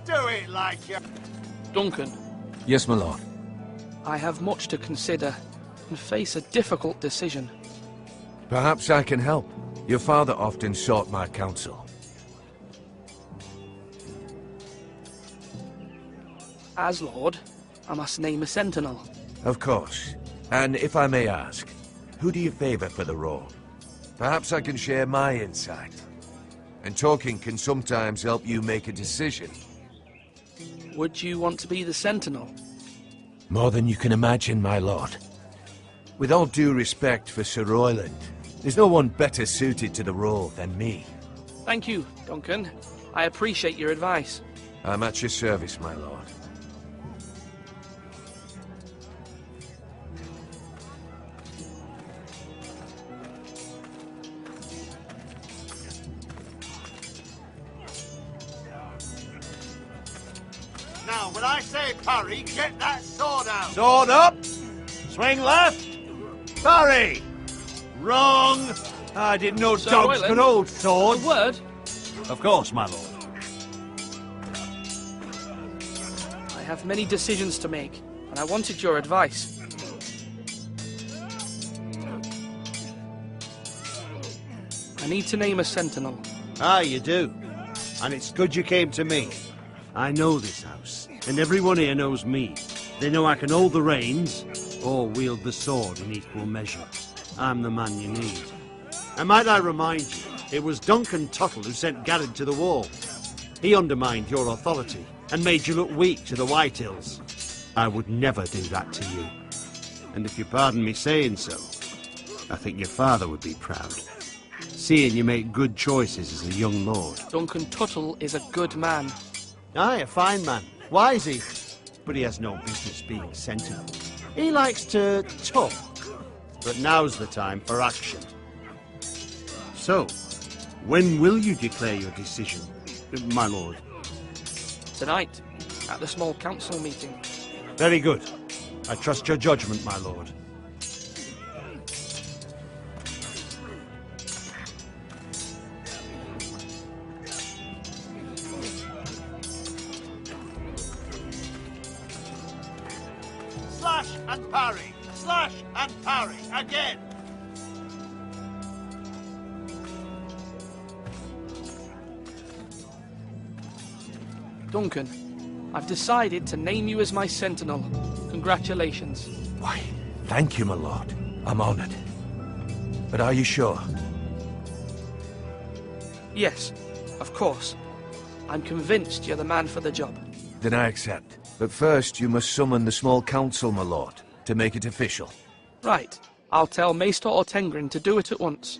Do it like you... Duncan, Yes, my lord. I have much to consider and face a difficult decision. Perhaps I can help. Your father often sought my counsel. As Lord, I must name a sentinel. Of course. And if I may ask, who do you favor for the role? Perhaps I can share my insight. And talking can sometimes help you make a decision. Would you want to be the sentinel? More than you can imagine, my lord. With all due respect for Sir Royland, there's no one better suited to the role than me. Thank you, Duncan. I appreciate your advice. I'm at your service, my lord. Now, when I say parry, get that sword out. Sword up! Swing left! Parry! Wrong! I didn't know Sir dogs Royland, could hold A swords. word? Of course, my lord. I have many decisions to make, and I wanted your advice. I need to name a sentinel. Ah, you do. And it's good you came to me. I know this house, and everyone here knows me. They know I can hold the reins, or wield the sword in equal measure. I'm the man you need. And might I remind you, it was Duncan Tuttle who sent Garrett to the wall. He undermined your authority, and made you look weak to the White Hills. I would never do that to you. And if you pardon me saying so, I think your father would be proud. Seeing you make good choices as a young lord. Duncan Tuttle is a good man. Aye, a fine man. Wise he. But he has no business being sentinel. He likes to talk. But now's the time for action. So, when will you declare your decision, my lord? Tonight, at the small council meeting. Very good. I trust your judgment, my lord. Slash and parry. Slash and parry. Again. Duncan, I've decided to name you as my sentinel. Congratulations. Why, thank you, my lord. I'm honored. But are you sure? Yes, of course. I'm convinced you're the man for the job. Then I accept. But first, you must summon the small council, my lord, to make it official. Right. I'll tell Maester Ortengrin to do it at once.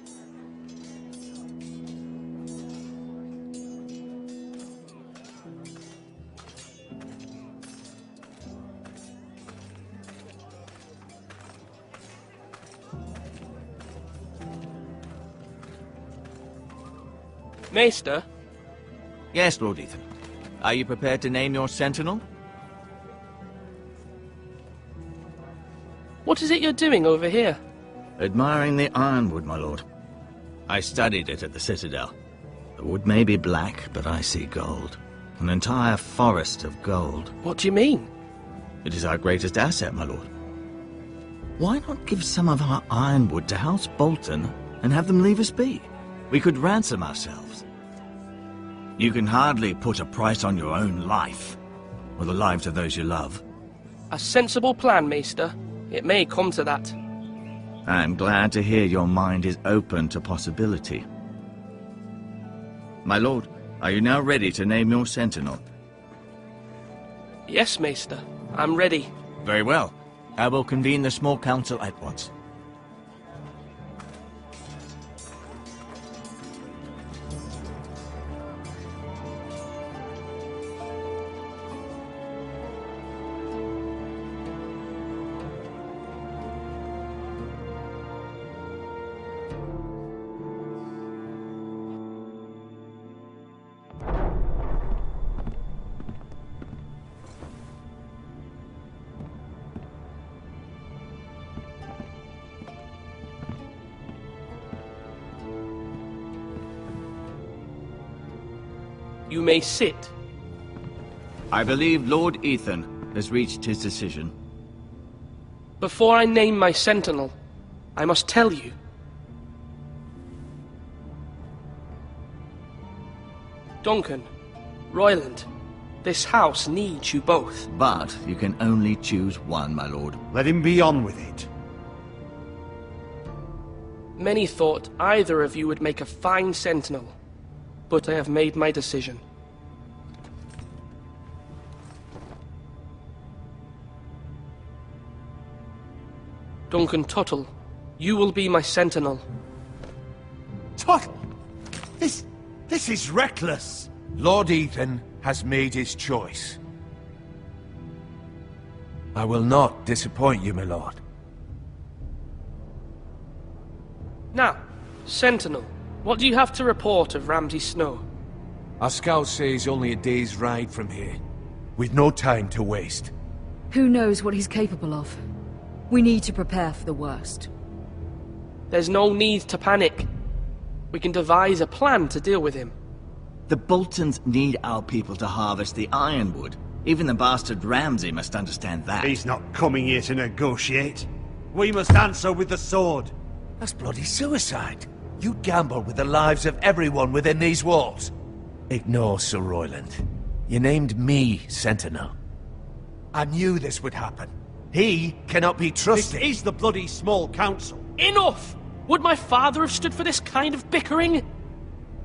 Maester? Yes, Lord Ethan. Are you prepared to name your sentinel? What is it you're doing over here? Admiring the ironwood, my lord. I studied it at the Citadel. The wood may be black, but I see gold. An entire forest of gold. What do you mean? It is our greatest asset, my lord. Why not give some of our ironwood to House Bolton and have them leave us be? We could ransom ourselves. You can hardly put a price on your own life, or the lives of those you love. A sensible plan, Maester. It may come to that. I'm glad to hear your mind is open to possibility. My lord, are you now ready to name your sentinel? Yes, Maester. I'm ready. Very well. I will convene the small council at once. You may sit. I believe Lord Ethan has reached his decision. Before I name my sentinel, I must tell you. Duncan, Royland, this house needs you both. But you can only choose one, my lord. Let him be on with it. Many thought either of you would make a fine sentinel, but I have made my decision. Duncan Tuttle, you will be my sentinel. Tuttle! This is reckless! Lord Ethan has made his choice. I will not disappoint you, my lord. Now, sentinel, what do you have to report of Ramsay Snow? Our scouts say he's only a day's ride from here, with no time to waste. Who knows what he's capable of? We need to prepare for the worst. There's no need to panic. We can devise a plan to deal with him. The Boltons need our people to harvest the ironwood. Even the bastard Ramsay must understand that. He's not coming here to negotiate. We must answer with the sword. That's bloody suicide. You gamble with the lives of everyone within these walls. Ignore Sir Royland. You named me Sentinel. I knew this would happen. He cannot be trusted. This is the bloody small council. Enough! Would my father have stood for this kind of bickering?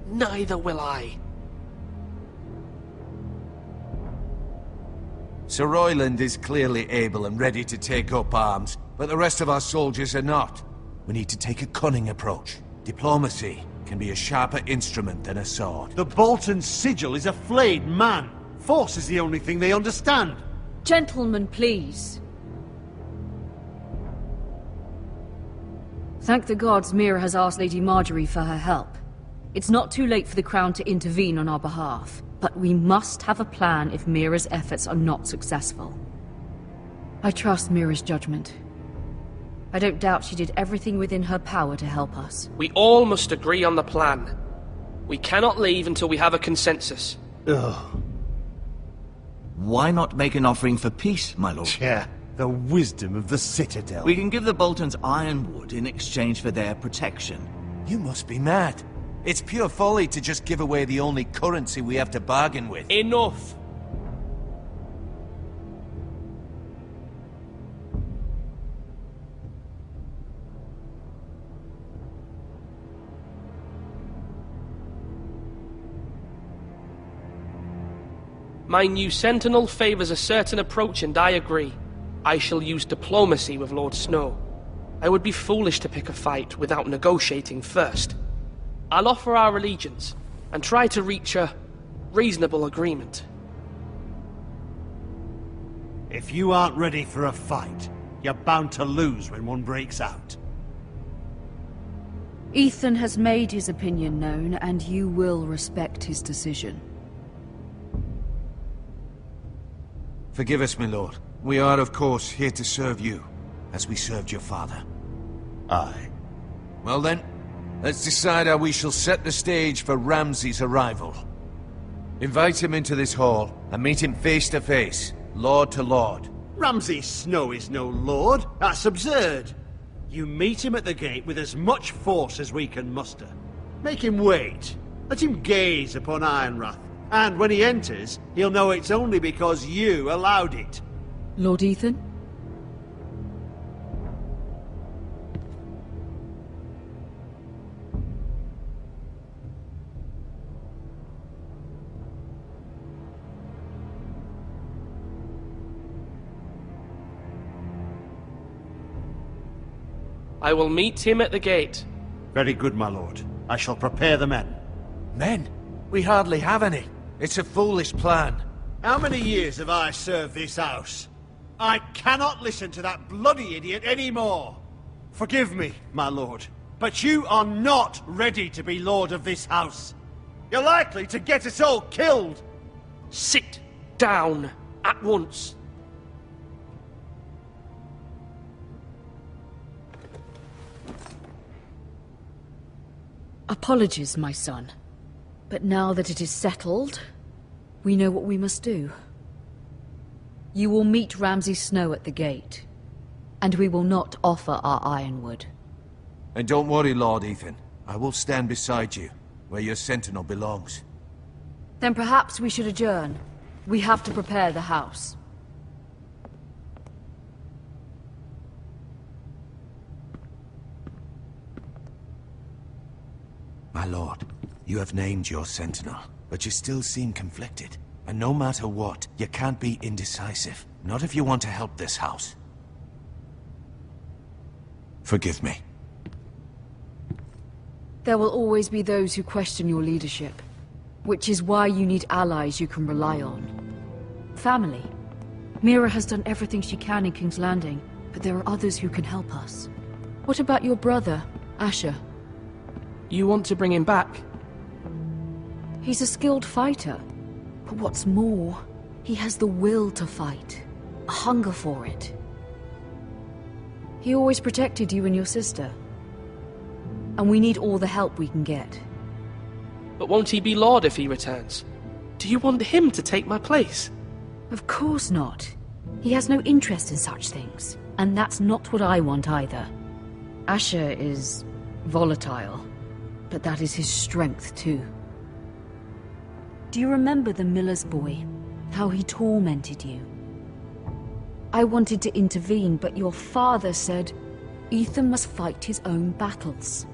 Neither will I. Sir Royland is clearly able and ready to take up arms, but the rest of our soldiers are not. We need to take a cunning approach. Diplomacy can be a sharper instrument than a sword. The Bolton sigil is a flayed man. Force is the only thing they understand. Gentlemen, please. Thank the gods Mira has asked Lady Marjorie for her help. It's not too late for the Crown to intervene on our behalf, but we must have a plan if Mira's efforts are not successful. I trust Mira's judgment. I don't doubt she did everything within her power to help us. We all must agree on the plan. We cannot leave until we have a consensus. Ugh. Why not make an offering for peace, my lord? Yeah, the wisdom of the Citadel. We can give the Boltons ironwood in exchange for their protection. You must be mad. It's pure folly to just give away the only currency we have to bargain with. Enough! My new sentinel favors a certain approach, and I agree. I shall use diplomacy with Lord Snow. I would be foolish to pick a fight without negotiating first. I'll offer our allegiance, and try to reach a reasonable agreement. If you aren't ready for a fight, you're bound to lose when one breaks out. Ethan has made his opinion known, and you will respect his decision. Forgive us, my lord. We are, of course, here to serve you, as we served your father. Aye. Well then, let's decide how we shall set the stage for Ramsay's arrival. Invite him into this hall, and meet him face to face, lord to lord. Ramsay Snow is no lord. That's absurd. You meet him at the gate with as much force as we can muster. Make him wait. Let him gaze upon Ironrath. And when he enters, he'll know it's only because you allowed it. Lord Ethan? I will meet him at the gate. Very good, my lord. I shall prepare the men. Men? We hardly have any. It's a foolish plan. How many years have I served this house? I cannot listen to that bloody idiot anymore. Forgive me, my lord, but you are not ready to be lord of this house. You're likely to get us all killed. Sit down at once. Apologies, my son. But now that it is settled, we know what we must do. You will meet Ramsay Snow at the gate. And we will not offer our ironwood. And don't worry, Lord Ethan. I will stand beside you, where your sentinel belongs. Then perhaps we should adjourn. We have to prepare the house. My lord, you have named your sentinel, but you still seem conflicted. And no matter what, you can't be indecisive. Not if you want to help this house. Forgive me. There will always be those who question your leadership, which is why you need allies you can rely on. Family. Mira has done everything she can in King's Landing, but there are others who can help us. What about your brother, Asher? You want to bring him back? He's a skilled fighter, but what's more, he has the will to fight, a hunger for it. He always protected you and your sister, and we need all the help we can get. But won't he be Lord if he returns? Do you want him to take my place? Of course not. He has no interest in such things, and that's not what I want either. Asher is volatile, but that is his strength too. Do you remember the miller's boy? How he tormented you? I wanted to intervene, but your father said Ethan must fight his own battles.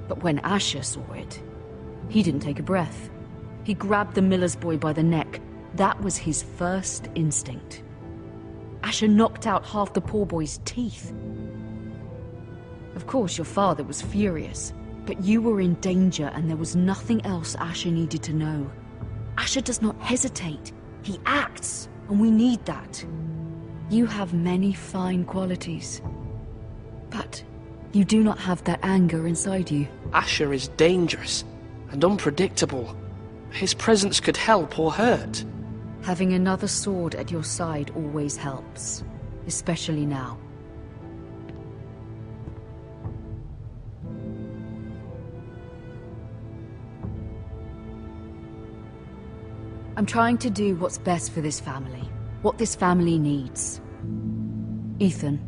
But when Asher saw it, he didn't take a breath. He grabbed the miller's boy by the neck. That was his first instinct. Asher knocked out half the poor boy's teeth. Of course, your father was furious, but you were in danger and there was nothing else Asher needed to know. Asher does not hesitate. He acts, and we need that. You have many fine qualities, but you do not have that anger inside you. Asher is dangerous and unpredictable. His presence could help or hurt. Having another sword at your side always helps, especially now. I'm trying to do what's best for this family, what this family needs. Ethan,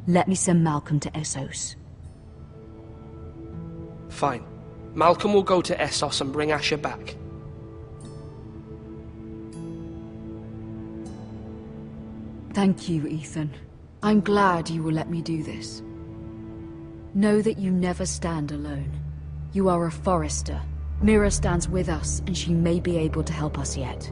let me send Malcolm to Essos. Fine. Malcolm will go to Essos and bring Asher back. Thank you, Ethan. I'm glad you will let me do this. Know that you never stand alone. You are a Forester. Mira stands with us, and she may be able to help us yet.